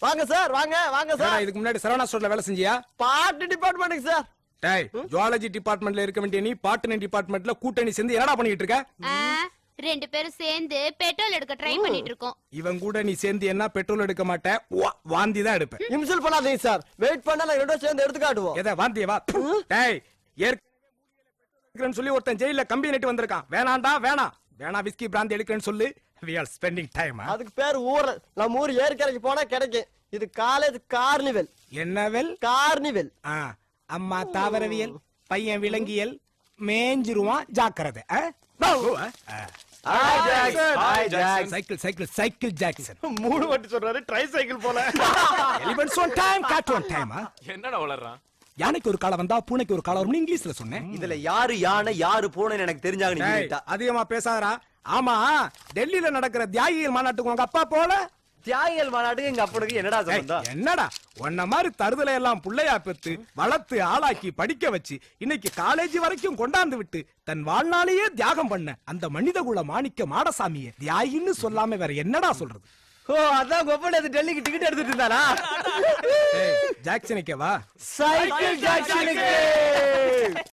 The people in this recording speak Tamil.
வாங்க சார், வாங்க வாங்க சார். இதுக்கு முன்னாடி சரவணா ஸ்டோர்ல வேலை செஞ்சியா? பாட்டு டிபார்ட்மெண்ட்டுக்கு சார். டேய், ஜுவாலஜி டிபார்ட்மெண்ட்ல இருக்க வேண்டிய நீ பாட்டனி டிபார்ட்மெண்ட்ல கூட்டணி சேர்ந்து என்னடா பண்ணிட்டு இருக்க? ரெண்டு பேரும் சேர்ந்து பெட்ரோல் எடுக்க ட்ரை பண்ணிட்டு இருக்கோம். இவன் கூட நீ சேர்ந்து என்ன பெட்ரோல் எடுக்க மாட்டே, வாந்தி தான் எடுப்ப. இம்சல் பண்ணாதீங்க சார், வெயிட் பண்ணா நான் ரெண்டும் சேர்ந்து எடுத்து காட்டுவோம். எதை வாந்திய வா. டேய், ஏற்கனவே சொல்லி ஒருத்தன் ஜெயில கம்பி நெட்டி வந்திருக்கான். வேணாண்டா வேணா விஸ்கி பிராந்தி எடுக்கிறேன்னு சொல்லு. We are spending time. அதுக்கு பேர் ஊரல். நம்ம ஊர் ஏரிக்கரைக்கு போனா கிடைக்கும். இது காலேஜ் கார்னிவல். என்னவெல்? கார்னிவல். அம்மா தாவரவியல், பையன் விலங்கியல், மேஞ்சிருவான் ஜாக்கிரதை. Cycle Jackson. மூணு வாட்டி சொல்றாரு, ட்ரை சைக்கிள் போல. Elephants one time, god one time. என்னடா வளர்றான்? யானைக்கு ஒரு காலம் வந்தா பூனைக்கு ஒரு காலம் வரும்னு இங்கிலீஷ்ல சொன்னேன். இதுல யாரு யானை யாரு பூனைன்னு எனக்கு தெரிஞ்சாங்க. நீ அதிகமா பேசாதடா. ஆமா, டெல்லியில நடக்கிற தியாகிகள் மாநாட்டுக்கு உங்க அப்பா போல? தியாகிகள் மாநாட்டுக்கு எங்க அப்பனுக்கு என்னடா சம்பந்தம்? என்னடா உன்ன மாதிரி தருதலை எல்லாம் புள்ளையா பெத்து வளர்த்து ஆளாக்கி படிக்க வச்சு இன்னைக்கு காலேஜ் வரைக்கும் கொண்டாந்து விட்டு தன் வாழ்நாளையே தியாகம் பண்ண அந்த மனிதகுல மாணிக்க மாடசாமியை தியாகின்னு சொல்லாம வேற என்னடா சொல்றது? ஓ, அதான் கொப்பன் டெல்லிக்கு டிக்கெட் எடுத்துட்டு இருந்தானா? ஜாக்சனுக்கே வா. சைக்கிள் ஜாக்சனுக்கு.